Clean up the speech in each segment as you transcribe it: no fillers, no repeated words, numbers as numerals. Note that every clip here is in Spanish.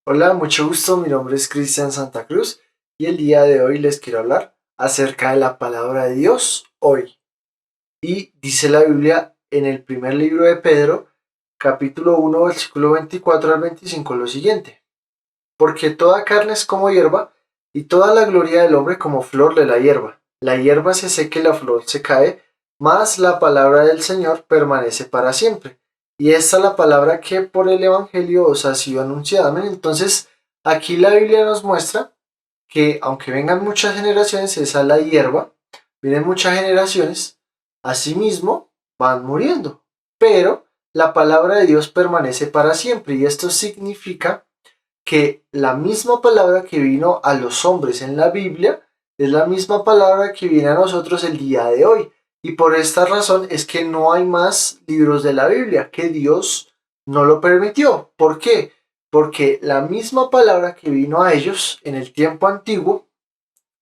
Hola, mucho gusto. Mi nombre es Cristian Santa Cruz y el día de hoy les quiero hablar acerca de la palabra de Dios hoy. Y dice la Biblia en el primer libro de Pedro, capítulo 1, versículo 24 al 25 lo siguiente. Porque toda carne es como hierba y toda la gloria del hombre como flor de la hierba. La hierba se seca y la flor se cae, mas la palabra del Señor permanece para siempre. Y esta es la palabra que por el Evangelio os ha sido anunciada. Amén. Entonces, aquí la Biblia nos muestra que aunque vengan muchas generaciones, esa es la hierba, vienen muchas generaciones, asimismo van muriendo. Pero la palabra de Dios permanece para siempre y esto significa que la misma palabra que vino a los hombres en la Biblia es la misma palabra que viene a nosotros el día de hoy. Y por esta razón es que no hay más libros de la Biblia, que Dios no lo permitió. ¿Por qué? Porque la misma palabra que vino a ellos en el tiempo antiguo,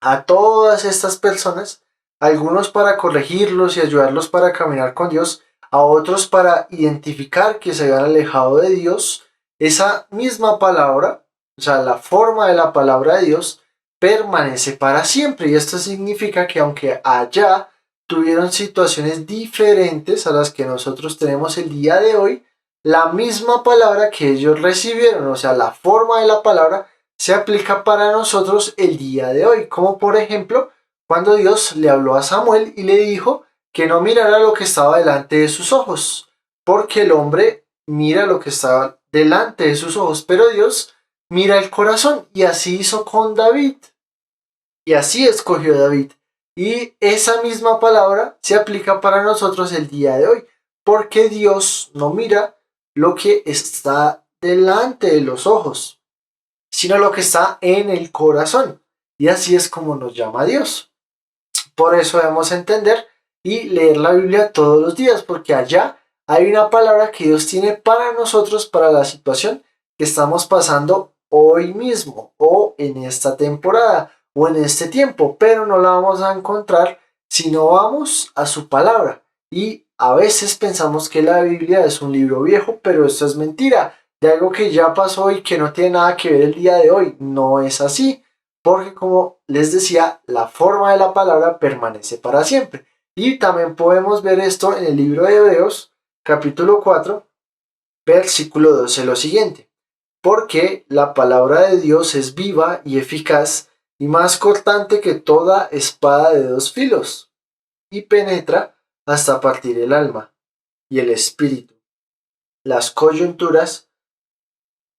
a todas estas personas, algunos para corregirlos y ayudarlos para caminar con Dios, a otros para identificar que se habían alejado de Dios, esa misma palabra, o sea, la forma de la palabra de Dios, permanece para siempre. Y esto significa que aunque allá tuvieron situaciones diferentes a las que nosotros tenemos el día de hoy, la misma palabra que ellos recibieron, o sea, la forma de la palabra, se aplica para nosotros el día de hoy, como por ejemplo cuando Dios le habló a Samuel y le dijo que no mirara lo que estaba delante de sus ojos, porque el hombre mira lo que estaba delante de sus ojos, pero Dios mira el corazón, y así hizo con David, y así escogió David. Y esa misma palabra se aplica para nosotros el día de hoy, porque Dios no mira lo que está delante de los ojos, sino lo que está en el corazón. Y así es como nos llama Dios. Por eso debemos entender y leer la Biblia todos los días, porque allá hay una palabra que Dios tiene para nosotros, para la situación que estamos pasando hoy mismo, o en esta temporada, o en este tiempo, pero no la vamos a encontrar si no vamos a su palabra. Y a veces pensamos que la Biblia es un libro viejo, pero esto es mentira, de algo que ya pasó y que no tiene nada que ver el día de hoy. No es así, porque como les decía, la forma de la palabra permanece para siempre. Y también podemos ver esto en el libro de Hebreos, capítulo 4, versículo 12, lo siguiente. Porque la palabra de Dios es viva y eficaz y más cortante que toda espada de dos filos, y penetra hasta partir el alma y el espíritu, las coyunturas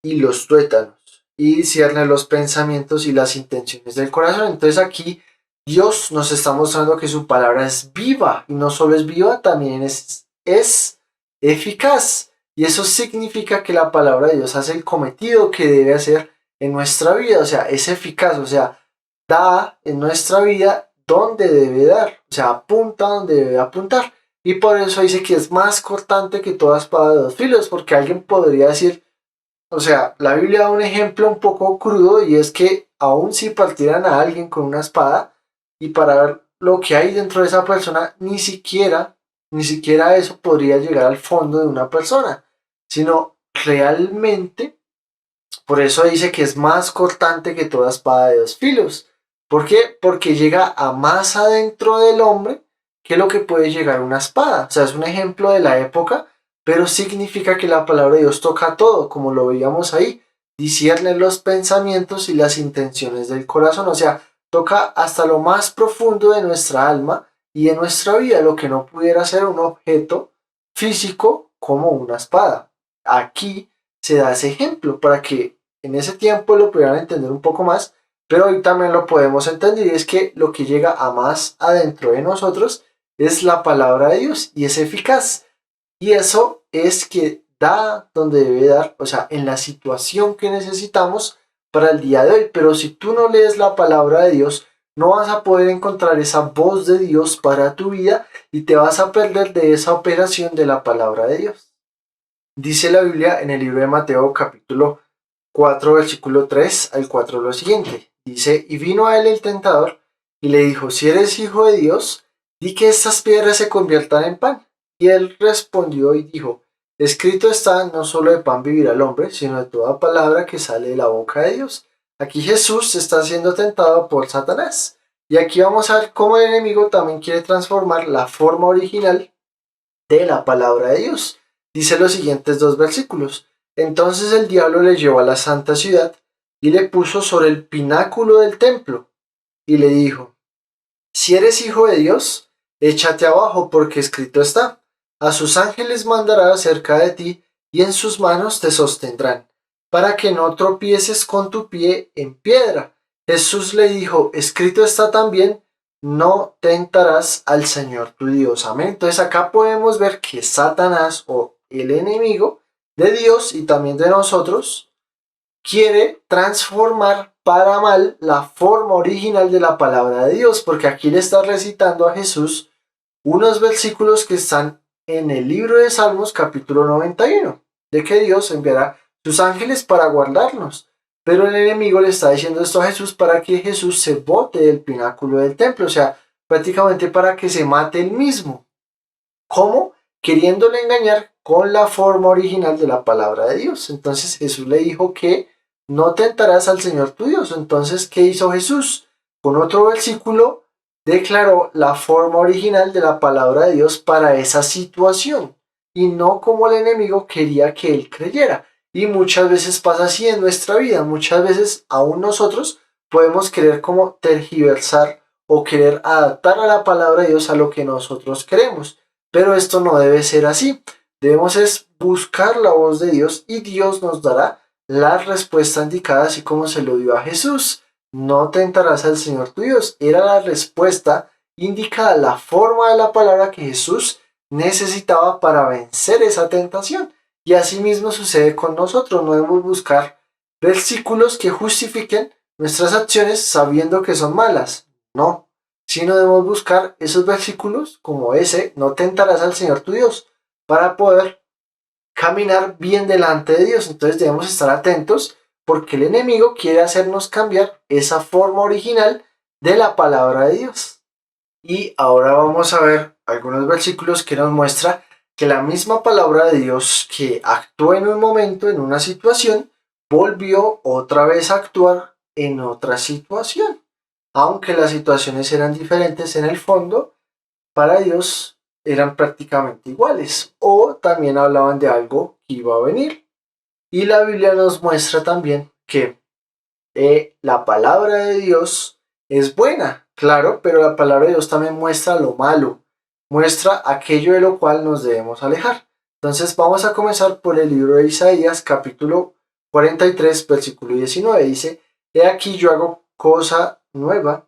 y los tuétanos, y discierne los pensamientos y las intenciones del corazón. Entonces aquí Dios nos está mostrando que su palabra es viva, y no solo es viva, también es eficaz. Y eso significa que la palabra de Dios hace el cometido que debe hacer en nuestra vida, o sea, es eficaz, o sea, da en nuestra vida donde debe dar, o sea, apunta donde debe apuntar. Y por eso dice que es más cortante que toda espada de dos filos, porque alguien podría decir, o sea, la Biblia da un ejemplo un poco crudo, y es que aun si partieran a alguien con una espada y para ver lo que hay dentro de esa persona, ni siquiera eso podría llegar al fondo de una persona, sino realmente, por eso dice que es más cortante que toda espada de dos filos. ¿Por qué? Porque llega a más adentro del hombre que lo que puede llegar una espada. O sea, es un ejemplo de la época, pero significa que la palabra de Dios toca todo, como lo veíamos ahí. Discierne los pensamientos y las intenciones del corazón. O sea, toca hasta lo más profundo de nuestra alma y de nuestra vida, lo que no pudiera ser un objeto físico como una espada. Aquí se da ese ejemplo para que en ese tiempo lo pudieran entender un poco más, pero hoy también lo podemos entender, y es que lo que llega a más adentro de nosotros es la palabra de Dios y es eficaz. Y eso es que da donde debe dar, o sea, en la situación que necesitamos para el día de hoy. Pero si tú no lees la palabra de Dios, no vas a poder encontrar esa voz de Dios para tu vida y te vas a perder de esa operación de la palabra de Dios. Dice la Biblia en el libro de Mateo capítulo 4 versículo 3 al 4 lo siguiente. Dice, y vino a él el tentador y le dijo, si eres hijo de Dios, di que estas piedras se conviertan en pan. Y él respondió y dijo, Escrito está, no solo de pan vivirá el hombre, sino de toda palabra que sale de la boca de Dios. Aquí Jesús está siendo tentado por Satanás. Y aquí vamos a ver cómo el enemigo también quiere transformar la forma original de la palabra de Dios. Dice los siguientes dos versículos. Entonces el diablo le llevó a la santa ciudad y le puso sobre el pináculo del templo y le dijo, si eres hijo de Dios, échate abajo porque escrito está, a sus ángeles mandará acerca de ti y en sus manos te sostendrán, para que no tropieces con tu pie en piedra. Jesús le dijo, escrito está también, no tentarás al Señor tu Dios. Amén. Entonces acá podemos ver que Satanás o el enemigo de Dios y también de nosotros quiere transformar para mal la forma original de la palabra de Dios, porque aquí le está recitando a Jesús unos versículos que están en el libro de Salmos capítulo 91, de que Dios enviará sus ángeles para guardarnos. Pero el enemigo le está diciendo esto a Jesús para que Jesús se bote del pináculo del templo, o sea, prácticamente para que se mate él mismo. ¿Cómo? Queriéndole engañar con la forma original de la palabra de Dios. Entonces Jesús le dijo que no tentarás al Señor tu Dios. Entonces, ¿qué hizo Jesús? Con otro versículo declaró la forma original de la palabra de Dios para esa situación y no como el enemigo quería que él creyera. Y muchas veces pasa así en nuestra vida. Muchas veces aún nosotros podemos querer como tergiversar o querer adaptar a la palabra de Dios a lo que nosotros queremos. Pero esto no debe ser así. Debemos es buscar la voz de Dios y Dios nos dará la respuesta indicada así como se lo dio a Jesús. No tentarás al Señor tu Dios. Era la respuesta indicada, la forma de la palabra que Jesús necesitaba para vencer esa tentación. Y así mismo sucede con nosotros. No debemos buscar versículos que justifiquen nuestras acciones sabiendo que son malas. No, sino debemos buscar esos versículos como ese, no tentarás al Señor tu Dios, para poder caminar bien delante de Dios. Entonces debemos estar atentos porque el enemigo quiere hacernos cambiar esa forma original de la palabra de Dios. Y ahora vamos a ver algunos versículos que nos muestra que la misma palabra de Dios que actuó en un momento, en una situación, volvió otra vez a actuar en otra situación. Aunque las situaciones eran diferentes en el fondo, para Dios eran prácticamente iguales o también hablaban de algo que iba a venir. Y la Biblia nos muestra también que la palabra de Dios es buena, claro, pero la palabra de Dios también muestra lo malo, muestra aquello de lo cual nos debemos alejar. Entonces vamos a comenzar por el libro de Isaías, capítulo 43, versículo 19. Dice, he aquí yo hago cosa nueva,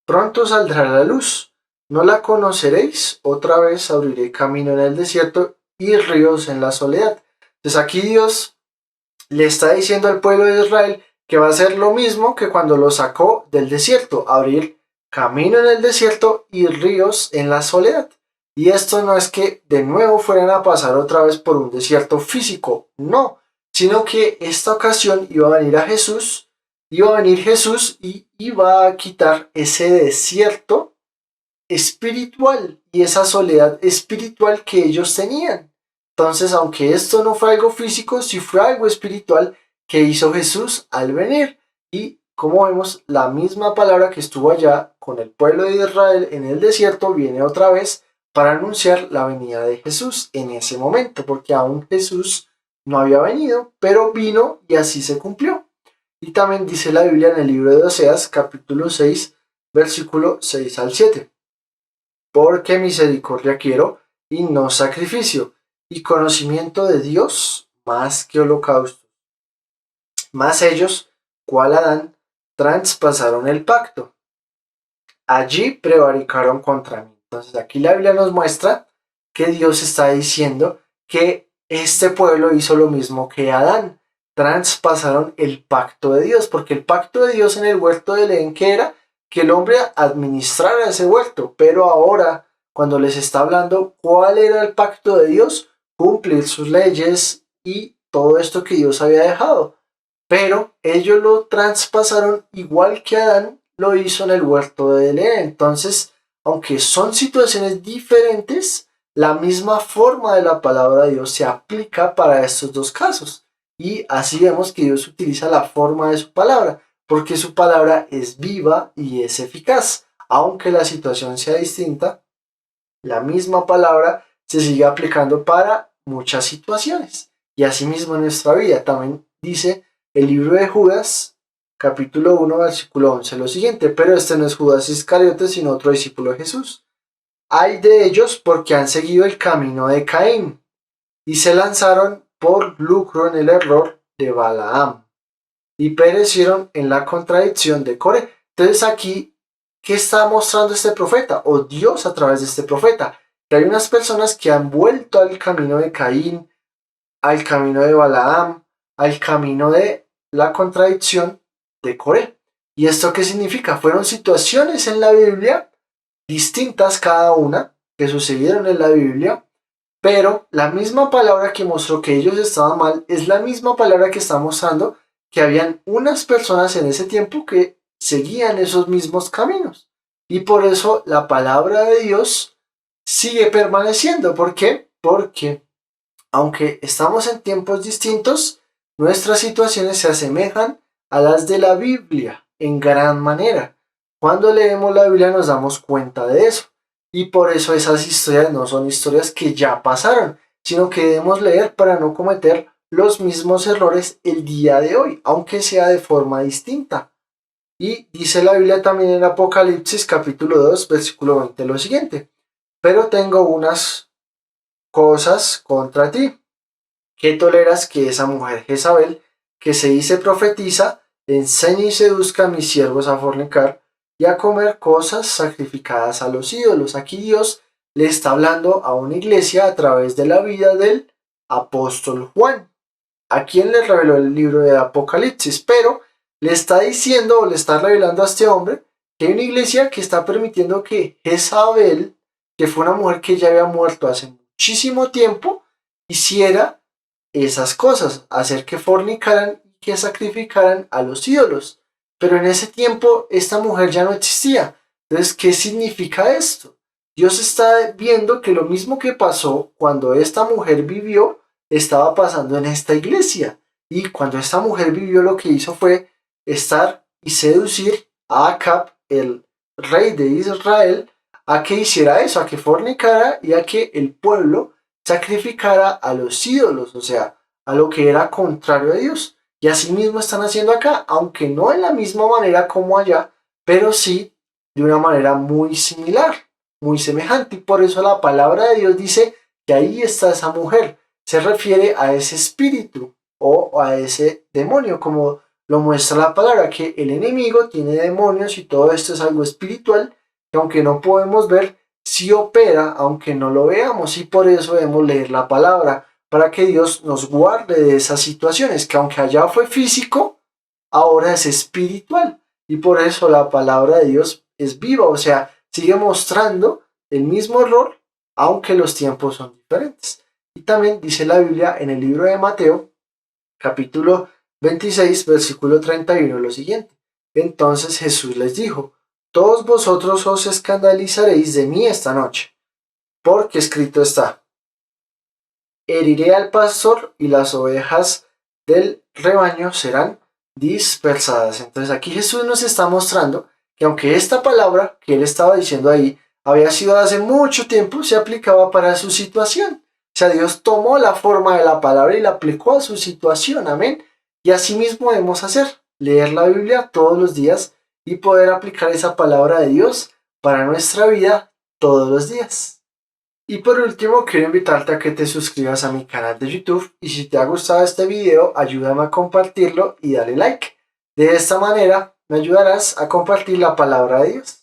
pronto saldrá la luz, no la conoceréis, otra vez abriré camino en el desierto y ríos en la soledad. Entonces aquí Dios le está diciendo al pueblo de Israel que va a hacer lo mismo que cuando lo sacó del desierto, abrir camino en el desierto y ríos en la soledad. Y esto no es que de nuevo fueran a pasar otra vez por un desierto físico, no, sino que esta ocasión iba a venir Jesús y iba a quitar ese desierto espiritual y esa soledad espiritual que ellos tenían. Entonces, aunque esto no fue algo físico, sí fue algo espiritual que hizo Jesús al venir. Y como vemos, la misma palabra que estuvo allá con el pueblo de Israel en el desierto viene otra vez para anunciar la venida de Jesús en ese momento, porque aún Jesús no había venido, pero vino y así se cumplió. Y también dice la Biblia en el libro de Oseas, capítulo 6, versículo 6 al 7. Porque misericordia quiero y no sacrificio, y conocimiento de Dios más que holocausto. Mas ellos, cual Adán, traspasaron el pacto. Allí prevaricaron contra mí. Entonces aquí la Biblia nos muestra que Dios está diciendo que este pueblo hizo lo mismo que Adán. Traspasaron el pacto de Dios, porque el pacto de Dios en el huerto del Edén, que era que el hombre administrara ese huerto, pero ahora cuando les está hablando cuál era el pacto de Dios, cumplir sus leyes y todo esto que Dios había dejado. Pero ellos lo traspasaron igual que Adán lo hizo en el huerto de Edén. Entonces, aunque son situaciones diferentes, la misma forma de la palabra de Dios se aplica para estos dos casos. Y así vemos que Dios utiliza la forma de su palabra, porque su palabra es viva y es eficaz. Aunque la situación sea distinta, la misma palabra se sigue aplicando para muchas situaciones. Y asimismo en nuestra vida también dice el libro de Judas, capítulo 1, versículo 11, lo siguiente: pero este no es Judas Iscariote, sino otro discípulo de Jesús. Ay de ellos, porque han seguido el camino de Caín y se lanzaron por lucro en el error de Balaam y perecieron en la contradicción de Coré. Entonces aquí, ¿qué está mostrando este profeta o Dios a través de este profeta? Que hay unas personas que han vuelto al camino de Caín, al camino de Balaam, al camino de la contradicción de Coré. ¿Y esto qué significa? Fueron situaciones en la Biblia, distintas cada una, que sucedieron en la Biblia, pero la misma palabra que mostró que ellos estaban mal es la misma palabra que está mostrando que habían unas personas en ese tiempo que seguían esos mismos caminos. Y por eso la palabra de Dios sigue permaneciendo. ¿Por qué? Porque aunque estamos en tiempos distintos, nuestras situaciones se asemejan a las de la Biblia en gran manera. Cuando leemos la Biblia nos damos cuenta de eso. Y por eso esas historias no son historias que ya pasaron, sino que debemos leer para no cometer los mismos errores el día de hoy, aunque sea de forma distinta. Y dice la Biblia también en Apocalipsis capítulo 2, versículo 20 lo siguiente: pero tengo unas cosas contra ti, que toleras que esa mujer Jezabel, que se dice profetiza, enseñe y seduzca a mis siervos a fornicar y a comer cosas sacrificadas a los ídolos. Aquí Dios le está hablando a una iglesia a través de la vida del apóstol Juan, a quien le reveló el libro de Apocalipsis, pero le está diciendo o le está revelando a este hombre que hay una iglesia que está permitiendo que Jezabel, que fue una mujer que ya había muerto hace muchísimo tiempo, hiciera esas cosas, hacer que fornicaran y que sacrificaran a los ídolos. Pero en ese tiempo esta mujer ya no existía. Entonces, ¿qué significa esto? Dios está viendo que lo mismo que pasó cuando esta mujer vivió, estaba pasando en esta iglesia. Y cuando esta mujer vivió, lo que hizo fue estar y seducir a Acab, el rey de Israel, a que hiciera eso, a que fornicara y a que el pueblo sacrificara a los ídolos, o sea, a lo que era contrario a Dios. Y así mismo están haciendo acá, aunque no en la misma manera como allá, pero sí de una manera muy similar, muy semejante. Y por eso la palabra de Dios dice que ahí está esa mujer. Se refiere a ese espíritu o a ese demonio, como lo muestra la palabra, que el enemigo tiene demonios y todo esto es algo espiritual, que aunque no podemos ver, sí opera, aunque no lo veamos, y por eso debemos leer la palabra, para que Dios nos guarde de esas situaciones, que aunque allá fue físico, ahora es espiritual, y por eso la palabra de Dios es viva, o sea, sigue mostrando el mismo error, aunque los tiempos son diferentes. Y también dice la Biblia en el libro de Mateo, capítulo 26, versículo 31, lo siguiente: entonces Jesús les dijo: todos vosotros os escandalizaréis de mí esta noche, porque escrito está: heriré al pastor y las ovejas del rebaño serán dispersadas. Entonces aquí Jesús nos está mostrando que aunque esta palabra que él estaba diciendo ahí había sido hace mucho tiempo, se aplicaba para su situación. O sea, Dios tomó la forma de la palabra y la aplicó a su situación. Amén. Y así mismo debemos hacer: leer la Biblia todos los días y poder aplicar esa palabra de Dios para nuestra vida todos los días. Y por último, quiero invitarte a que te suscribas a mi canal de YouTube, y si te ha gustado este video, ayúdame a compartirlo y dale like. De esta manera me ayudarás a compartir la palabra de Dios.